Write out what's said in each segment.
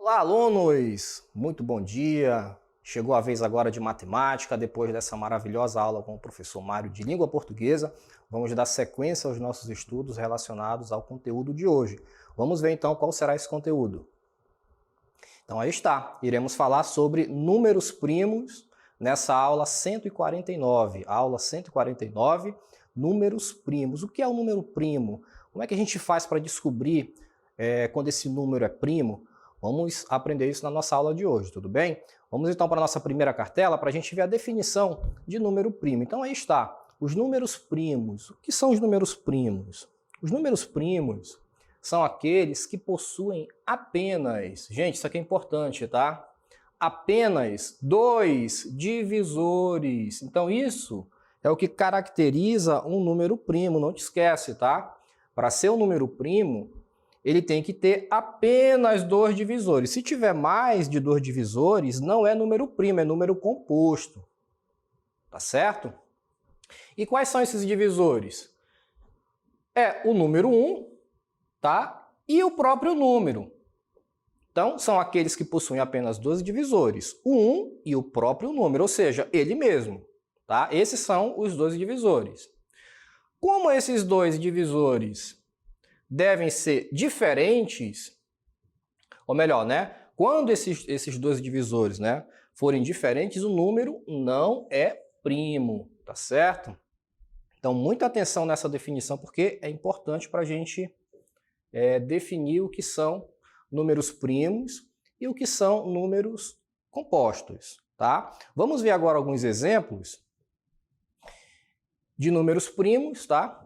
Olá, alunos! Muito bom dia! Chegou a vez agora de matemática, depois dessa maravilhosa aula com o professor Mário de língua portuguesa. Vamos dar sequência aos nossos estudos relacionados ao conteúdo de hoje. Vamos ver então qual será esse conteúdo. Então aí está, iremos falar sobre números primos nessa aula 149. Aula 149, números primos. O que é o número primo? Como é que a gente faz para descobrir quando esse número é primo? Vamos aprender isso na nossa aula de hoje, tudo bem? Vamos então para a nossa primeira cartela para a gente ver a definição de número primo. Então aí está, os números primos. O que são os números primos? Os números primos são aqueles que possuem apenas, gente, isso aqui é importante, tá? Apenas dois divisores. Então isso é o que caracteriza um número primo, não te esquece, tá? Para ser um número primo, ele tem que ter apenas dois divisores. Se tiver mais de dois divisores, não é número primo, é número composto. Tá certo? E quais são esses divisores? É o número 1, tá? E o próprio número. Então, são aqueles que possuem apenas dois divisores, o 1 e o próprio número, ou seja, ele mesmo. Tá? Esses são os dois divisores. Como esses dois divisores devem ser diferentes, ou melhor, né? Quando esses dois divisores, né, forem diferentes, o número não é primo, tá certo? Então, muita atenção nessa definição, porque é importante para a gente definir o que são números primos e o que são números compostos, tá? Vamos ver agora alguns exemplos de números primos, tá?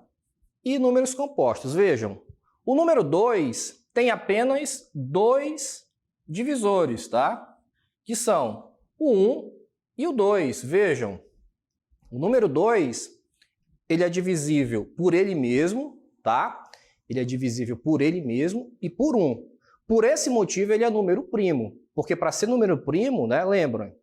E números compostos. Vejam, o número 2 tem apenas dois divisores, tá? Que são o 1 e o 2. Vejam, o número 2, ele é divisível por ele mesmo, tá? Ele é divisível por ele mesmo e por 1. Por esse motivo, ele é número primo, porque para ser número primo, né, lembram,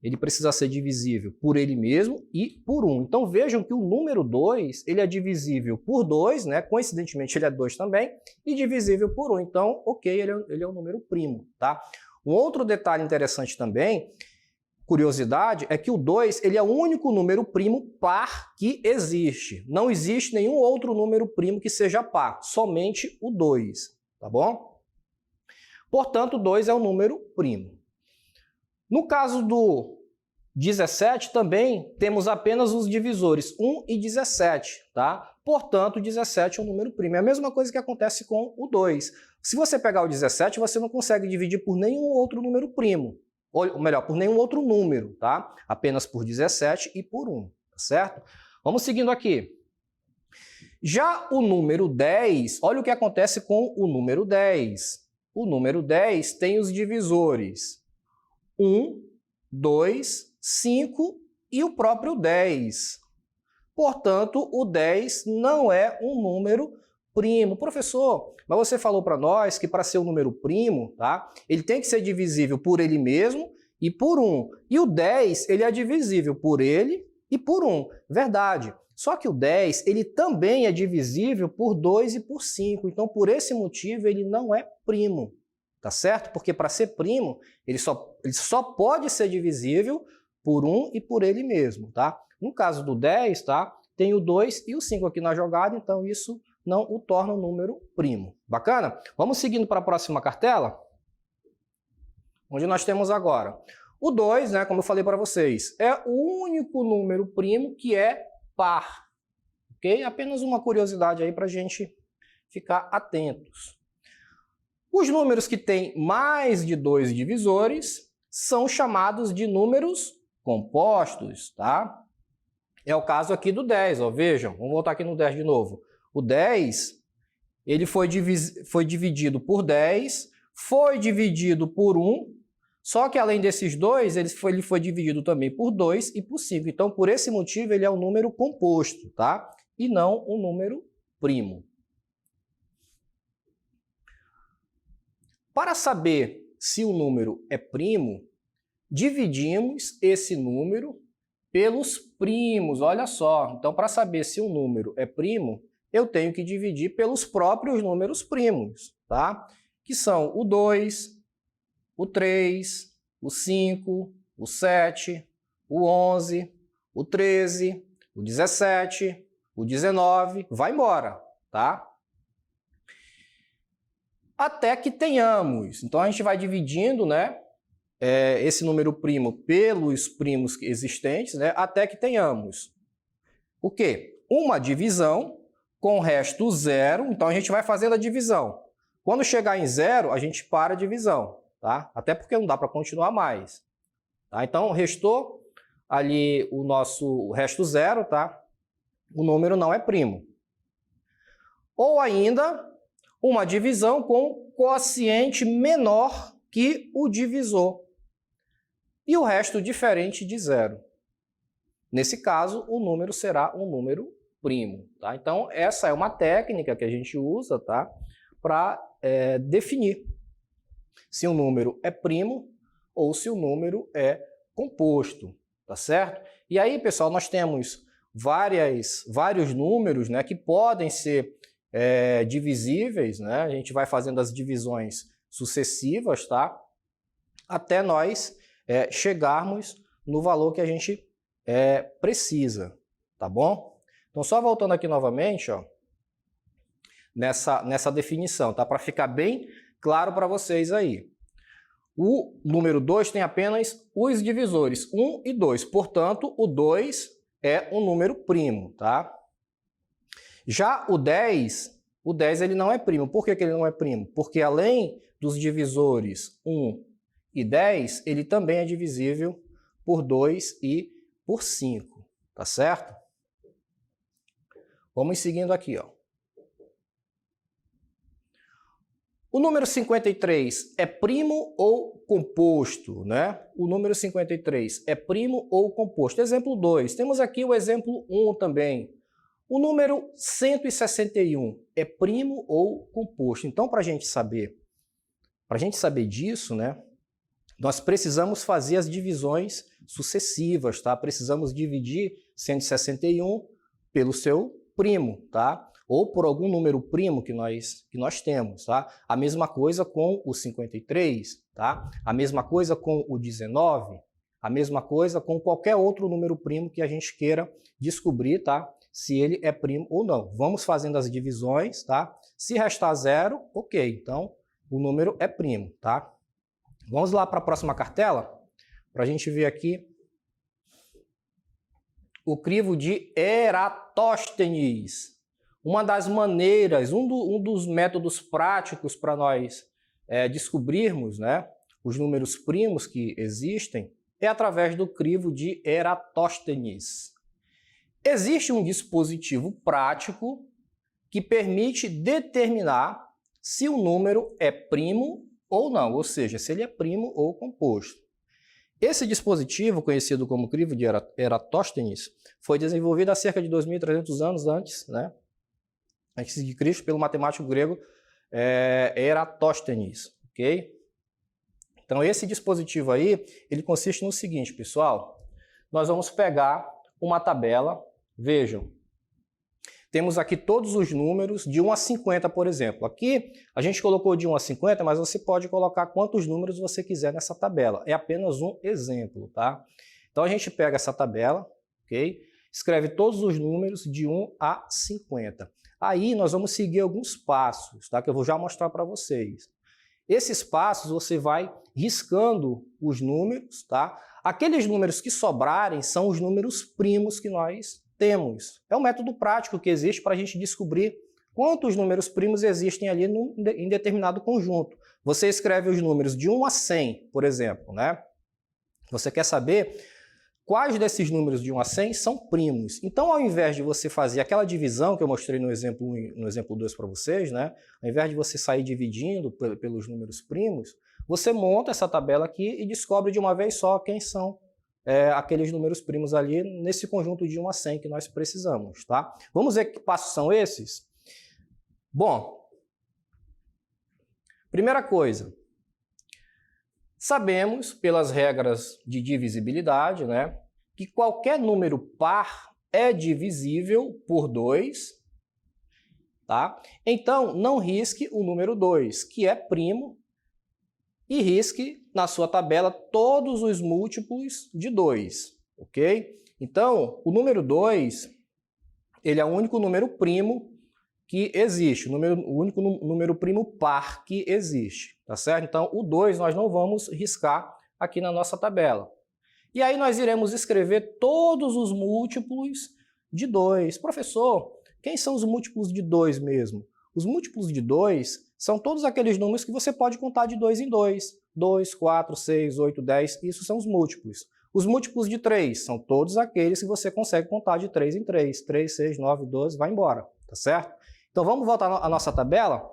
ele precisa ser divisível por ele mesmo e por 1. Então vejam que o número 2, ele é divisível por 2, né? Coincidentemente ele é 2 também, e divisível por 1. Então, ok, ele é um número primo, tá? Um outro detalhe interessante também, curiosidade, é que o 2, ele é o único número primo par que existe. Não existe nenhum outro número primo que seja par, somente o 2, tá bom? Portanto, 2 é um número primo. No caso do 17, também temos apenas os divisores 1 e 17, tá? Portanto, 17 é um número primo. É a mesma coisa que acontece com o 2. Se você pegar o 17, você não consegue dividir por nenhum outro número primo. Ou melhor, por nenhum outro número, tá? Apenas por 17 e por 1, tá certo? Vamos seguindo aqui. Já o número 10, olha o que acontece com o número 10. O número 10 tem os divisores 1, 2, 5 e o próprio 10. Portanto, o 10 não é um número primo. Professor, mas você falou para nós que para ser um número primo, tá, ele tem que ser divisível por ele mesmo e por 1. E o 10, ele é divisível por ele e por 1. Verdade. Só que o 10, ele também é divisível por 2 e por 5. Então, por esse motivo, ele não é primo. Tá certo? Porque para ser primo, ele só pode ser divisível por 1 e por ele mesmo, tá? No caso do 10, tá? Tem o 2 e o 5 aqui na jogada, então isso não o torna um número primo. Bacana? Vamos seguindo para a próxima cartela, onde nós temos agora o 2, né? Como eu falei para vocês, é o único número primo que é par. Ok? Apenas uma curiosidade aí para a gente ficar atentos. Os números que têm mais de dois divisores são chamados de números compostos, tá? É o caso aqui do 10, ó, vejam, vamos voltar aqui no 10 de novo. O 10, ele foi dividido por 10, foi dividido por 1, só que além desses dois, ele foi dividido também por 2 e por 5. Então, por esse motivo, ele é um número composto, tá? E não um número primo. Para saber se o número é primo, dividimos esse número pelos primos, olha só. Então, para saber se um número é primo, eu tenho que dividir pelos próprios números primos, tá? Que são o 2, o 3, o 5, o 7, o 11, o 13, o 17, o 19, vai embora, tá? Até que tenhamos. Então, a gente vai dividindo, né, esse número primo pelos primos existentes, né, até que tenhamos o quê? Uma divisão com o resto zero. Então, a gente vai fazendo a divisão. Quando chegar em zero, a gente para a divisão, tá? Até porque não dá para continuar mais. Tá? Então, restou ali o resto zero, tá? O número não é primo. Ou ainda, uma divisão com quociente menor que o divisor. E o resto diferente de zero. Nesse caso, o número será um número primo. Tá? Então, essa é uma técnica que a gente usa, tá? Para definir se um número é primo ou se o número é composto, tá certo? E aí, pessoal, nós temos vários números, né, que podem ser divisíveis, né? A gente vai fazendo as divisões sucessivas, tá? Até nós chegarmos no valor que a gente precisa, tá bom? Então, só voltando aqui novamente, ó, nessa definição, tá? Para ficar bem claro para vocês aí. O número 2 tem apenas os divisores 1 e 2, portanto, o 2 é um número primo, tá? Já o 10 ele não é primo. Por que ele não é primo? Porque além dos divisores 1 e 10, ele também é divisível por 2 e por 5, tá certo? Vamos seguindo aqui, ó. O número 53 é primo ou composto, né? O número 53 é primo ou composto. Exemplo 2. Temos aqui o exemplo 1 também. O número 161 é primo ou composto. Então, para a gente saber disso, né? Nós precisamos fazer as divisões sucessivas, tá? Precisamos dividir 161 pelo seu primo, tá? Ou por algum número primo que nós temos, tá? A mesma coisa com o 53, tá? A mesma coisa com o 19, a mesma coisa com qualquer outro número primo que a gente queira descobrir, tá? Se ele é primo ou não. Vamos fazendo as divisões, tá? Se restar zero, ok. Então, o número é primo, tá? Vamos lá para a próxima cartela, para a gente ver aqui o crivo de Eratóstenes. Uma das maneiras, um dos métodos práticos para nós descobrirmos, né, os números primos que existem é através do crivo de Eratóstenes. Existe um dispositivo prático que permite determinar se o número é primo ou não, ou seja, se ele é primo ou composto. Esse dispositivo, conhecido como crivo de Eratóstenes, foi desenvolvido há cerca de 2.300 anos antes de Cristo, pelo matemático grego Eratóstenes, ok? Então, esse dispositivo aí, ele consiste no seguinte, pessoal. Nós vamos pegar uma tabela, vejam, temos aqui todos os números de 1 a 50, por exemplo. Aqui a gente colocou de 1 a 50, mas você pode colocar quantos números você quiser nessa tabela. É apenas um exemplo, tá? Então a gente pega essa tabela, ok? Escreve todos os números de 1 a 50. Aí nós vamos seguir alguns passos, tá? Que eu vou já mostrar para vocês. Esses passos você vai riscando os números, tá? Aqueles números que sobrarem são os números primos que nós temos. É um método prático que existe para a gente descobrir quantos números primos existem ali em determinado conjunto. Você escreve os números de 1 a 100, por exemplo, né? Você quer saber quais desses números de 1 a 100 são primos. Então, ao invés de você fazer aquela divisão que eu mostrei no exemplo 1 e no exemplo 2 para vocês, né? Ao invés de você sair dividindo pelos números primos, você monta essa tabela aqui e descobre de uma vez só quem são aqueles números primos ali nesse conjunto de 1 a 100 que nós precisamos, tá? Vamos ver que passos são esses? Bom, primeira coisa, sabemos pelas regras de divisibilidade, né, que qualquer número par é divisível por 2, tá? Então, não risque o número 2, que é primo e risque na sua tabela todos os múltiplos de 2, ok? Então, o número 2, ele é o único número primo que existe, o único número primo par que existe, tá certo? Então, o 2 nós não vamos riscar aqui na nossa tabela. E aí nós iremos escrever todos os múltiplos de 2. Professor, quem são os múltiplos de 2 mesmo? Os múltiplos de 2 são todos aqueles números que você pode contar de 2 em 2. 2, 4, 6, 8, 10, isso são os múltiplos. Os múltiplos de 3 são todos aqueles que você consegue contar de 3 em 3. 3, 6, 9, 12, vai embora, tá certo? Então vamos voltar à nossa tabela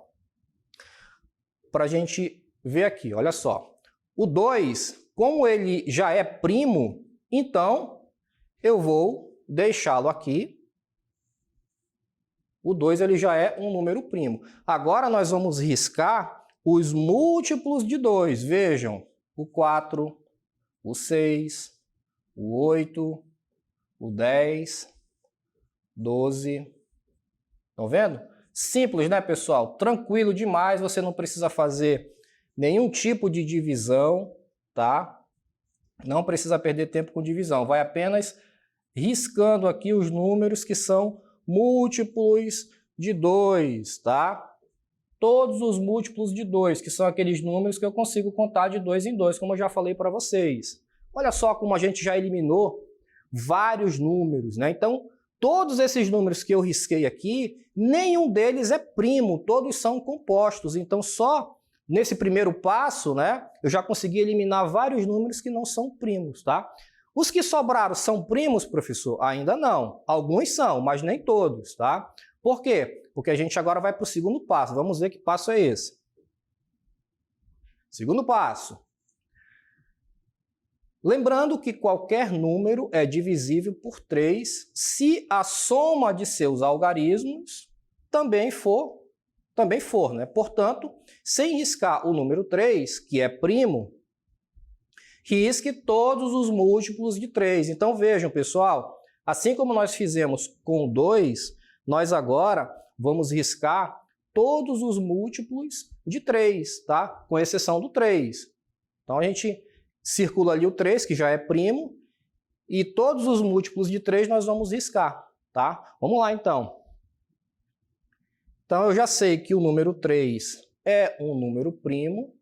para a gente ver aqui, olha só. O 2, como ele já é primo, então eu vou deixá-lo aqui. O 2 ele já é um número primo. Agora nós vamos riscar os múltiplos de 2. Vejam, o 4, o 6, o 8, o 10, 12. Estão vendo? Simples, né, pessoal? Tranquilo demais, você não precisa fazer nenhum tipo de divisão, tá? Não precisa perder tempo com divisão. Vai apenas riscando aqui os números que são múltiplos de 2, tá? Todos os múltiplos de 2, que são aqueles números que eu consigo contar de 2 em 2, como eu já falei para vocês. Olha só como a gente já eliminou vários números, né? Então, todos esses números que eu risquei aqui, nenhum deles é primo, todos são compostos. Então, só nesse primeiro passo, né, eu já consegui eliminar vários números que não são primos, tá? Os que sobraram são primos, professor? Ainda não. Alguns são, mas nem todos, tá? Por quê? Porque a gente agora vai para o segundo passo. Vamos ver que passo é esse. Segundo passo. Lembrando que qualquer número é divisível por 3 se a soma de seus algarismos também for, né? Portanto, sem riscar o número 3, que é primo, risque todos os múltiplos de 3. Então vejam, pessoal, assim como nós fizemos com o 2, nós agora vamos riscar todos os múltiplos de 3, tá? Com exceção do 3. Então a gente circula ali o 3, que já é primo, e todos os múltiplos de 3 nós vamos riscar, tá? Vamos lá, então. Então, eu já sei que o número 3 é um número primo.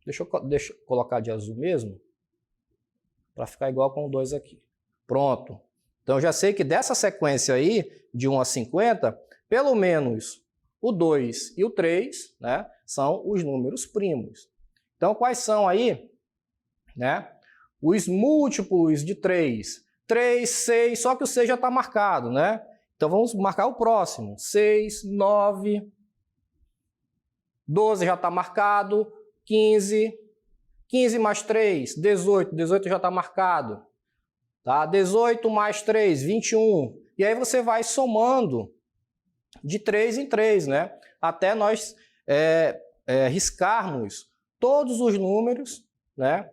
Deixa eu colocar de azul mesmo, para ficar igual com o 2 aqui. Pronto. Então, eu já sei que dessa sequência aí, de 1 a 50, pelo menos o 2 e o 3, né, são os números primos. Então, quais são aí? Né? Os múltiplos de 3, 3, 6, só que o 6 já está marcado, né? Então vamos marcar o próximo, 6, 9, 12 já está marcado, 15, 15 mais 3, 18, 18 já está marcado, tá? 18 mais 3, 21, e aí você vai somando de 3 em 3, né? Até nós riscarmos todos os números, né,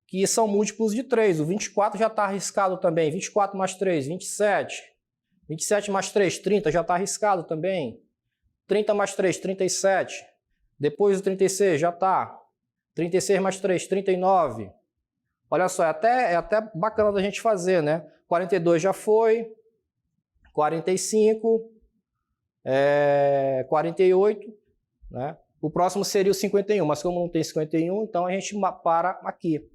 que são múltiplos de 3. O 24 já está arriscado também. 24 mais 3, 27. 27 mais 3, 30, já está arriscado também. 30 mais 3, 37. Depois do 36, já está. 36 mais 3, 39. Olha só, é até bacana da gente fazer, né? 42 já foi. 45. 48, né? O próximo seria o 51, mas como não tem 51, então a gente para aqui.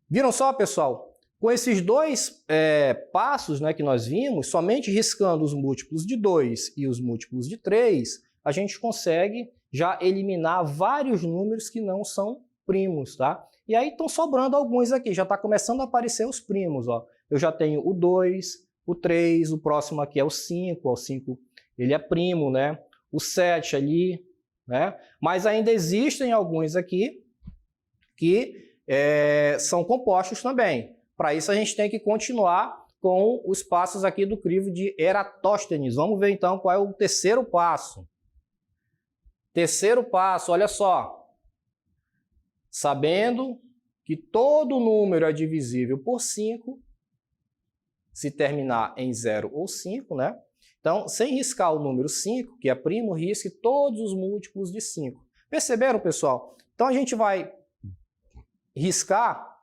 Viram só, pessoal? Com esses dois passos, né, que nós vimos, somente riscando os múltiplos de 2 e os múltiplos de 3, a gente consegue já eliminar vários números que não são primos, tá? E aí estão sobrando alguns aqui, já está começando a aparecer os primos, ó. Eu já tenho o 2, o 3, o próximo aqui é o 5, o 5 ele é primo, né? O 7 ali, né? Mas ainda existem alguns aqui que são compostos também. Para isso a gente tem que continuar com os passos aqui do crivo de Eratóstenes. Vamos ver então qual é o terceiro passo. Terceiro passo, olha só. Sabendo que todo número é divisível por 5, se terminar em 0 ou 5, né? Então, sem riscar o número 5, que é primo, risque todos os múltiplos de 5. Perceberam, pessoal, Então a gente vai riscar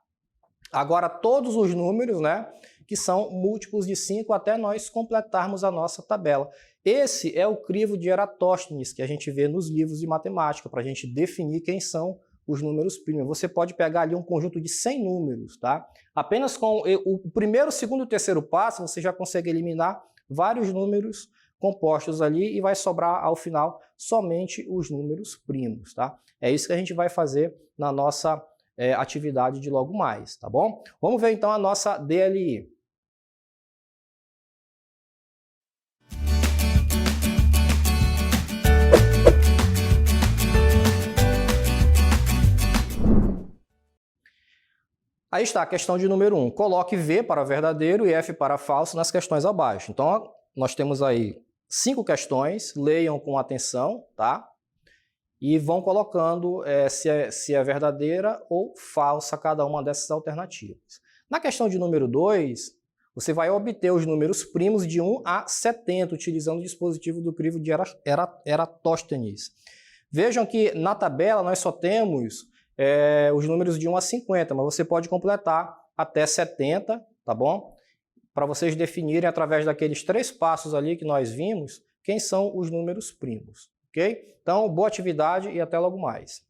agora todos os números, né, que são múltiplos de 5 até nós completarmos a nossa tabela. Esse é o crivo de Eratóstenes que a gente vê nos livros de matemática, para a gente definir quem são os números primos. Você pode pegar ali um conjunto de 100 números, tá? Apenas com o primeiro, segundo e terceiro passo, você já consegue eliminar vários números compostos ali e vai sobrar ao final somente os números primos, tá? É isso que a gente vai fazer na nossa atividade de logo mais, tá bom? Vamos ver então a nossa DLI. Aí está a questão de número 1. Coloque V para verdadeiro e F para falso nas questões abaixo. Então, nós temos aí 5 questões, leiam com atenção, tá? E vão colocando se é verdadeira ou falsa cada uma dessas alternativas. Na questão de número 2, você vai obter os números primos de 1 a 70, utilizando o dispositivo do crivo de Eratóstenes. Vejam que na tabela nós só temos os números de 1 a 50, mas você pode completar até 70, tá bom? Para vocês definirem através daqueles 3 passos ali que nós vimos, quem são os números primos, ok? Então, boa atividade e até logo mais.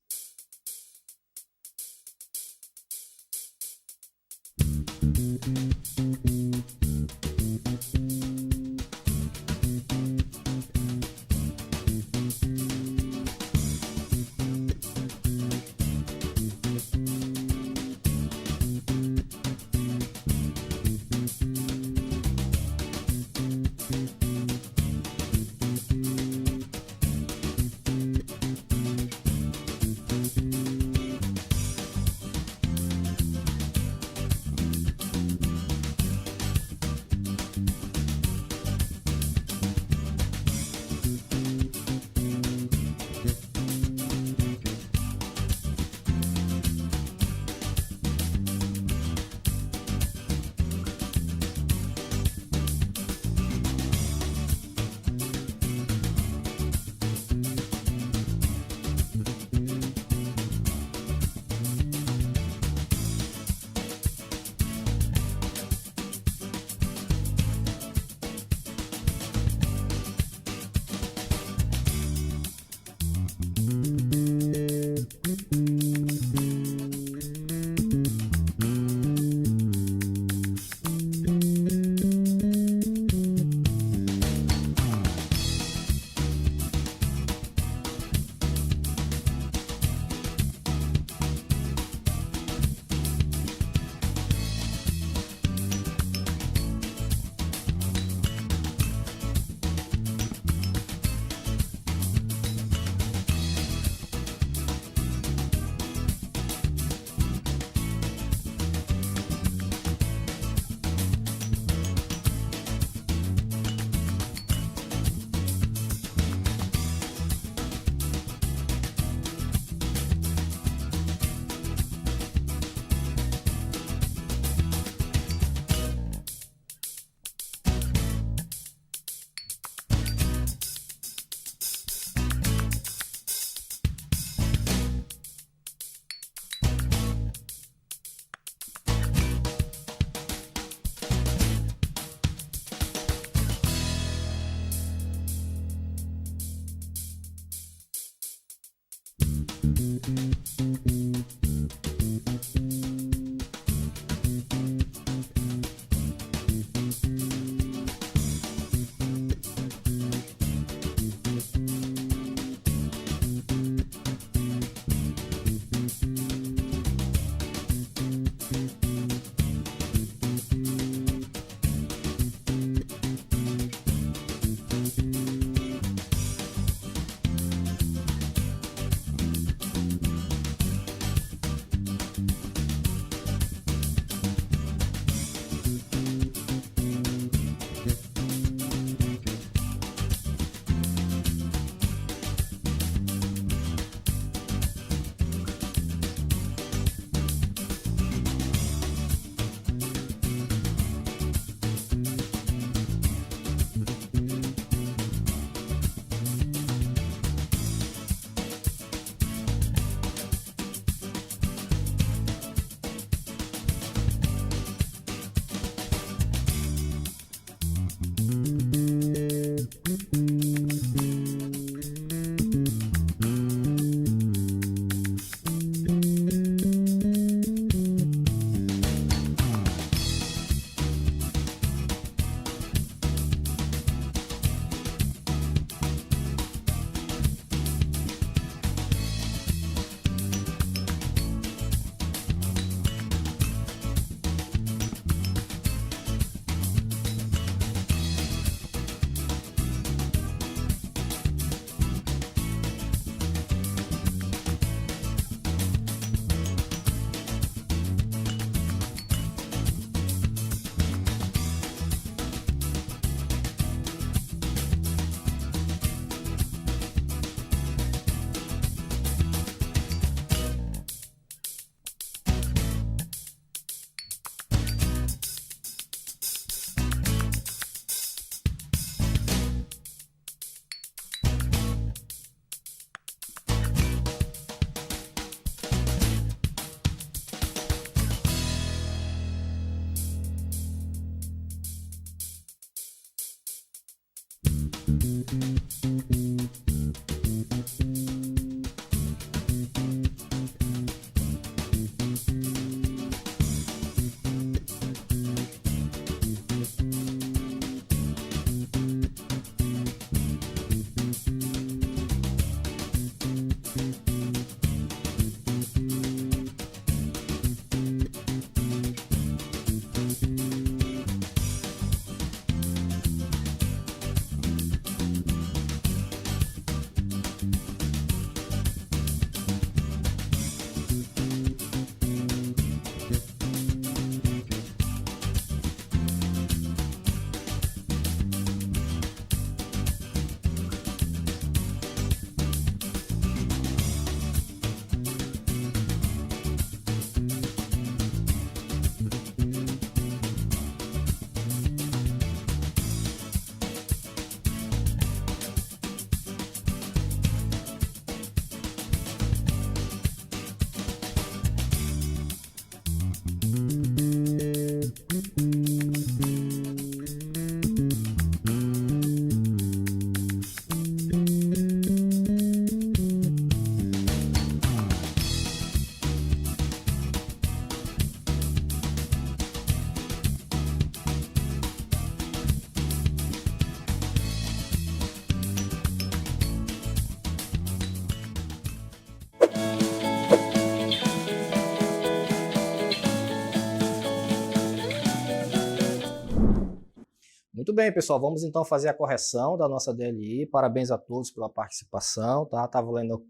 Muito bem, pessoal, vamos então fazer a correção da nossa DLI. Parabéns a todos pela participação, tá? Estava lendo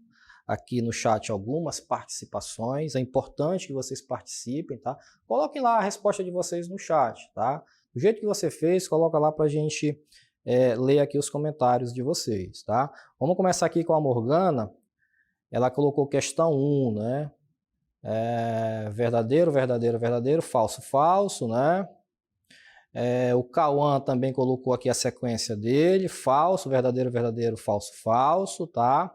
aqui no chat algumas participações, é importante que vocês participem, tá? Coloquem lá a resposta de vocês no chat, tá? Do jeito que você fez, coloca lá para a gente ler aqui os comentários de vocês, tá? Vamos começar aqui com a Morgana. Ela colocou questão 1, né? Verdadeiro, verdadeiro, verdadeiro, falso, falso, né? O Cauã também colocou aqui a sequência dele, falso, verdadeiro, verdadeiro, falso, falso, tá?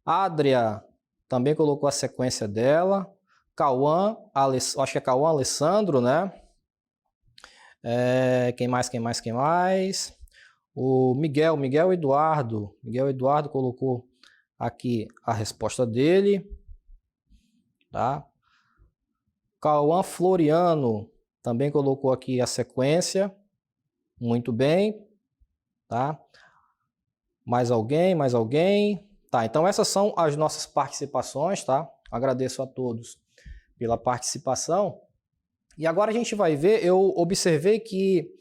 Adria também colocou a sequência dela. Cauã, acho que é Cauã Alessandro, né? Quem mais, quem mais, quem mais? O Miguel Eduardo. Miguel Eduardo colocou aqui a resposta dele, tá? Cauã Floriano também colocou aqui a sequência. Muito bem, tá? Mais alguém, mais alguém? Tá, então essas são as nossas participações, tá? Agradeço a todos pela participação. E agora a gente vai ver, eu observei que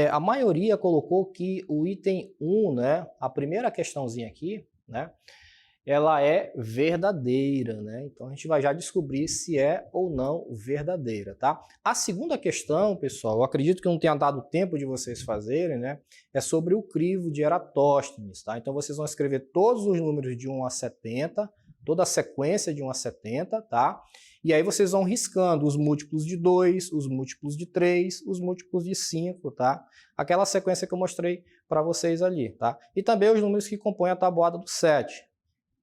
a maioria colocou que o item 1, né? A primeira questãozinha aqui, né? Ela é verdadeira, né? Então a gente vai já descobrir se é ou não verdadeira, tá? A segunda questão, pessoal, eu acredito que não tenha dado tempo de vocês fazerem, né? É sobre o crivo de Eratóstenes, tá? Então vocês vão escrever todos os números de 1 a 70, toda a sequência de 1 a 70, tá? E aí vocês vão riscando os múltiplos de 2, os múltiplos de 3, os múltiplos de 5, tá? Aquela sequência que eu mostrei para vocês ali, tá? E também os números que compõem a tabuada do 7.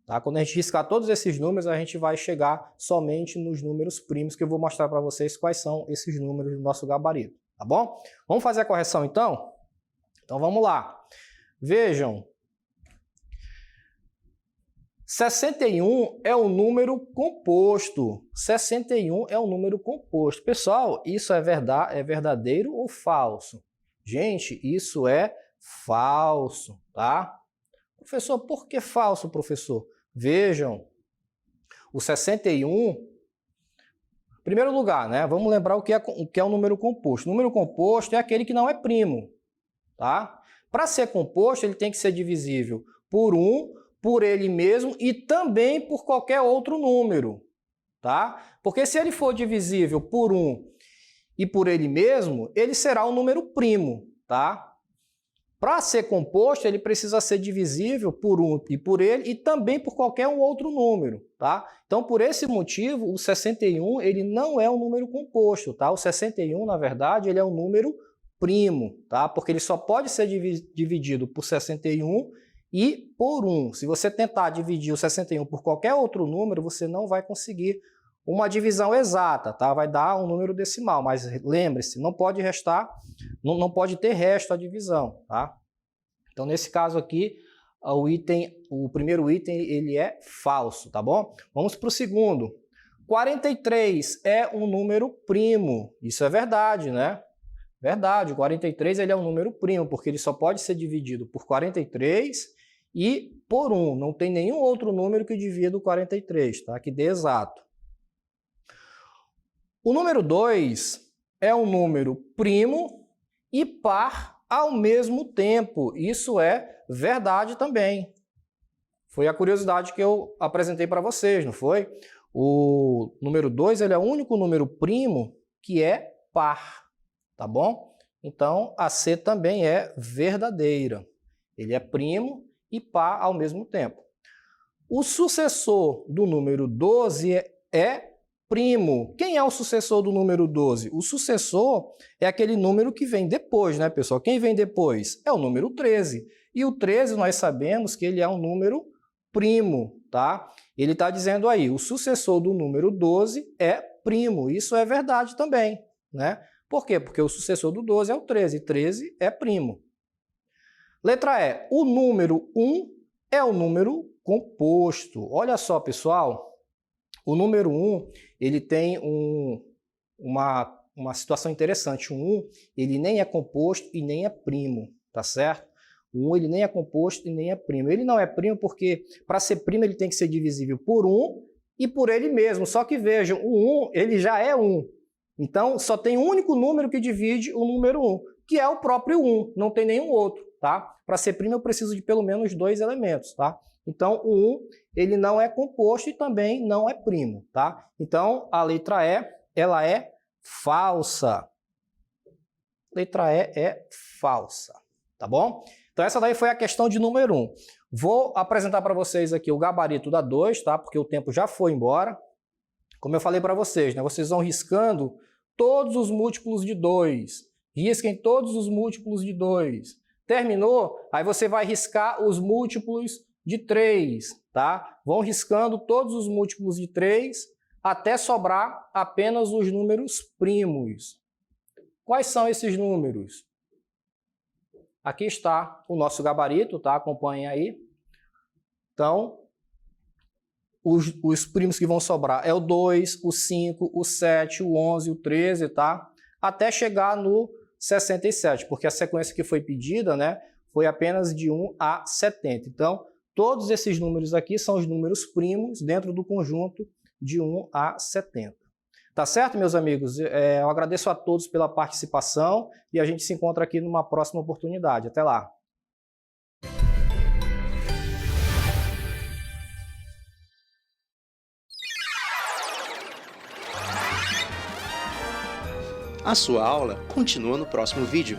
Tá? Quando a gente riscar todos esses números, a gente vai chegar somente nos números primos, que eu vou mostrar para vocês quais são esses números do nosso gabarito, tá bom? Vamos fazer a correção então? Então vamos lá. Vejam, 61 é um número composto. 61 é um número composto. Pessoal, isso é verdadeiro ou falso? Gente, isso é falso, tá? Professor, por que falso, professor? Vejam, o 61, em primeiro lugar, né? Vamos lembrar o que é um número composto. O número composto é aquele que não é primo, tá? Para ser composto, ele tem que ser divisível por 1, por ele mesmo e também por qualquer outro número, tá? Porque se ele for divisível por 1 e por ele mesmo, ele será um número primo, tá? Para ser composto, ele precisa ser divisível por 1 e por ele e também por qualquer um outro número, tá? Então, por esse motivo, o 61 ele não é um número composto, tá? O 61, na verdade, ele é um número primo, tá? Porque ele só pode ser dividido por 61 e por 1. Se você tentar dividir o 61 por qualquer outro número, você não vai conseguir uma divisão exata, tá? Vai dar um número decimal, mas lembre-se, não pode restar, não pode ter resto a divisão, tá? Então, nesse caso aqui, o primeiro item ele é falso, tá bom? Vamos para o segundo. 43 é um número primo. Isso é verdade, né? Verdade, o 43 ele é um número primo, porque ele só pode ser dividido por 43 e por 1. Não tem nenhum outro número que divida o 43, tá? Que dê exato. O número 2 é um número primo e par ao mesmo tempo. Isso é verdade também. Foi a curiosidade que eu apresentei para vocês, não foi? O número 2 ele é o único número primo que é par, tá bom? Então, a C também é verdadeira. Ele é primo e par ao mesmo tempo. O sucessor do número 12 é primo. Quem é o sucessor do número 12? O sucessor é aquele número que vem depois, né, pessoal? Quem vem depois? É o número 13. E o 13 nós sabemos que ele é um número primo, tá? Ele está dizendo aí, o sucessor do número 12 é primo. Isso é verdade também, né? Por quê? Porque o sucessor do 12 é o 13. E 13 é primo. Letra E. O número 1 é o número composto. Olha só, pessoal. O número 1, ele tem uma situação interessante. O 1, ele nem é composto e nem é primo, tá certo? O 1, ele nem é composto e nem é primo. Ele não é primo porque, para ser primo, ele tem que ser divisível por 1 e por ele mesmo. Só que vejam, o 1, ele já é 1. Então, só tem um único número que divide o número 1, que é o próprio 1, não tem nenhum outro, tá? Para ser primo, eu preciso de pelo menos 2 elementos, tá? Então, o 1, ele não é composto e também não é primo, tá? Então, a letra E, ela é falsa. Letra E é falsa, tá bom? Então, essa daí foi a questão de número 1. Vou apresentar para vocês aqui o gabarito da 2, tá? Porque o tempo já foi embora. Como eu falei para vocês, né? Vocês vão riscando todos os múltiplos de 2. Risquem todos os múltiplos de 2. Terminou? Aí você vai riscar os múltiplos de 3, tá? Vão riscando todos os múltiplos de 3 até sobrar apenas os números primos. Quais são esses números? Aqui está o nosso gabarito, tá? Acompanhem aí. Então, os primos que vão sobrar é o 2, o 5, o 7, o 11, o 13, tá? Até chegar no 67, porque a sequência que foi pedida, né, foi apenas de 1 a 70. Então, todos esses números aqui são os números primos dentro do conjunto de 1 a 70. Tá certo, meus amigos? Eu agradeço a todos pela participação e a gente se encontra aqui numa próxima oportunidade. Até lá! A sua aula continua no próximo vídeo.